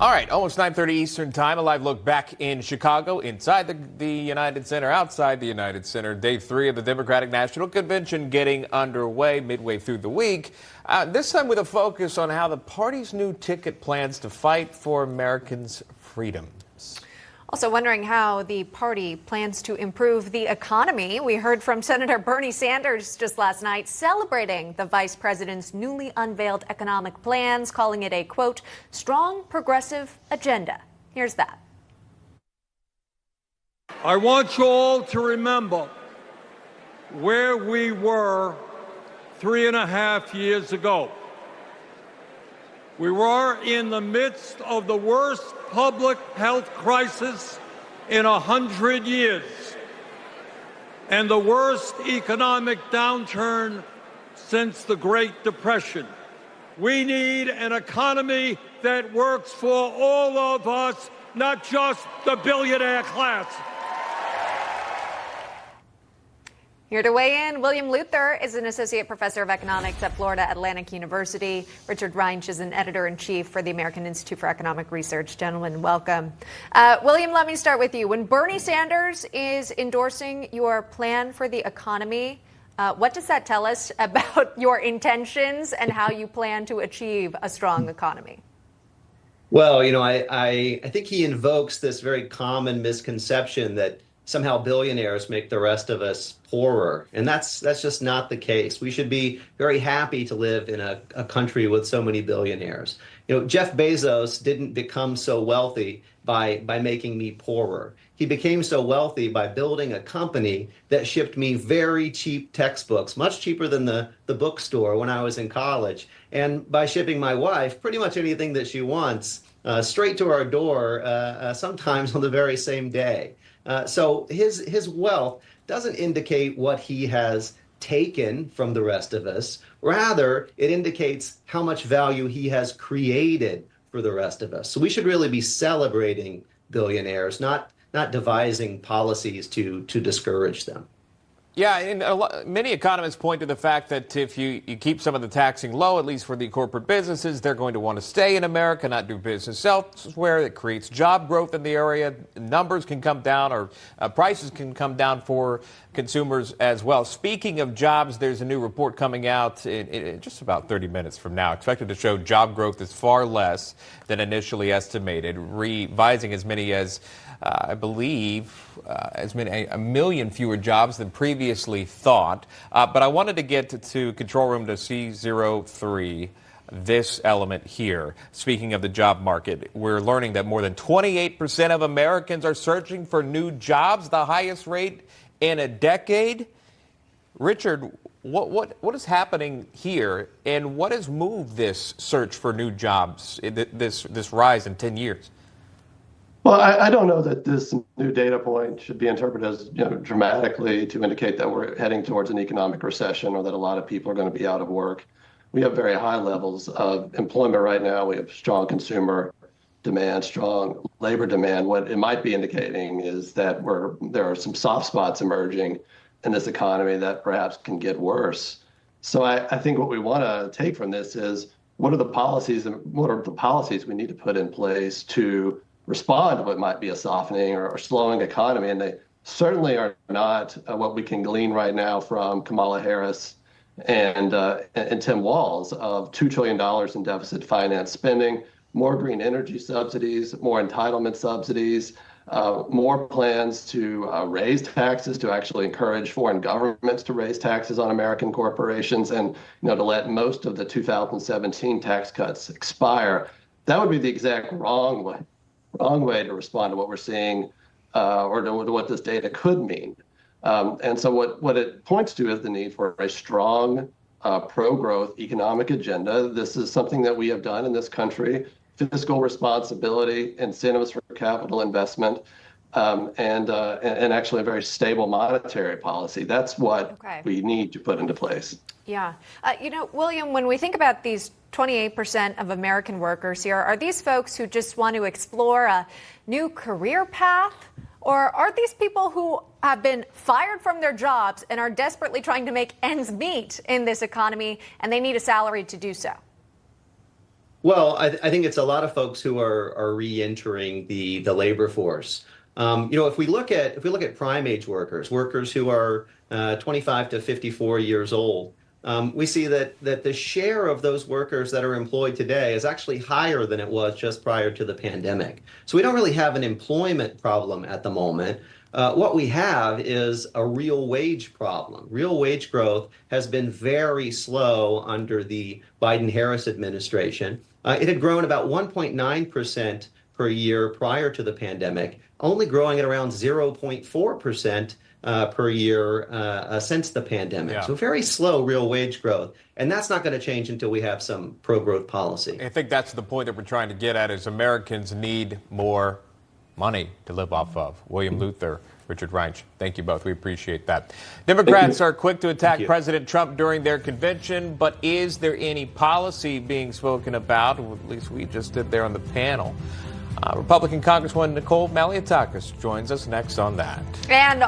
All right, almost 9:30 Eastern Time. A live look back in Chicago, inside the United Center, outside the United Center. Day 3 of the Democratic National Convention getting underway midway through the week. This time with a focus on how the party's new ticket plans to fight for Americans' freedoms. Also wondering how the party plans to improve the economy. We heard from Senator Bernie Sanders just last night celebrating the vice president's newly unveiled economic plans, calling it a, quote, strong progressive agenda. Here's that. I want you all to remember where we were 3.5 years ago. We were in the midst of the worst public health crisis in 100 years and the worst economic downturn since the Great Depression. We need an economy that works for all of us, not just the billionaire class. Here to weigh in, William Luther is an associate professor of economics at Florida Atlantic University. Richard Reinsch is an editor-in-chief for the American Institute for Economic Research. Gentlemen, welcome. William, let me start with you. When Bernie Sanders is endorsing your plan for the economy, what does that tell us about your intentions and how you plan to achieve a strong economy? Well, I think he invokes this very common misconception that somehow billionaires make the rest of us poorer. And that's just not the case. We should be very happy to live in a country with so many billionaires. Jeff Bezos didn't become so wealthy by making me poorer. He became so wealthy by building a company that shipped me very cheap textbooks, much cheaper than the bookstore when I was in college. And by shipping my wife pretty much anything that she wants straight to our door, sometimes on the very same day. So his wealth doesn't indicate what he has taken from the rest of us. Rather, it indicates how much value he has created for the rest of us. So we should really be celebrating billionaires, not devising policies to discourage them. Yeah, and many economists point to the fact that if you keep some of the taxing low, at least for the corporate businesses, they're going to want to stay in America, not do business elsewhere. It creates job growth in the area. Numbers can come down, or prices can come down for consumers as well. Speaking of jobs, there's a new report coming out in just about 30 minutes from now, expected to show job growth is far less than initially estimated, revising as many as I believe a million fewer jobs than previously thought. But I wanted to get to control room to C03, this element here. Speaking of the job market, we're learning that more than 28% of Americans are searching for new jobs, the highest rate in a decade. Richard, what is happening here, and what has moved this search for new jobs, this rise in 10 years? Well, I don't know that this new data point should be interpreted as dramatically to indicate that we're heading towards an economic recession or that a lot of people are going to be out of work. We have very high levels of employment right now. We have strong consumer demand, strong labor demand. What it might be indicating is that there are some soft spots emerging in this economy that perhaps can get worse. So I think what we want to take from this is what are the policies we need to put in place to respond to what might be a softening or slowing economy. And they certainly are not what we can glean right now from Kamala Harris and Tim Walz of $2 trillion in deficit finance spending, more green energy subsidies, more entitlement subsidies, more plans to raise taxes, to actually encourage foreign governments to raise taxes on American corporations, and to let most of the 2017 tax cuts expire. That would be the exact wrong way to respond to what we're seeing or to what this data could mean. And so what it points to is the need for a strong pro-growth economic agenda. This is something that we have done in this country: fiscal responsibility, incentives for capital investment, and actually a very stable monetary policy. That's what we need to put into place. Yeah. William, when we think about these 28% of American workers here, are these folks who just want to explore a new career path? Or are these people who have been fired from their jobs and are desperately trying to make ends meet in this economy, and they need a salary to do so? Well, I think it's a lot of folks who are re-entering the labor force. If we look at prime age workers who are 25 to 54 years old, we see that the share of those workers that are employed today is actually higher than it was just prior to the pandemic. So we don't really have an employment problem at the moment. What we have is a real wage problem. Real wage growth has been very slow under the Biden-Harris administration. It had grown about 1.9% per year prior to the pandemic, only growing at around 0.4% per year since the pandemic. Yeah. So very slow real wage growth. And that's not going to change until we have some pro-growth policy. I think that's the point that we're trying to get at is Americans need more money to live off of. William Luther, Richard Reinsch, thank you both. We appreciate that. Democrats are quick to attack President Trump during their convention, but is there any policy being spoken about? Well, at least we just did there on the panel. Republican Congresswoman Nicole Maliotakis joins us next on that. And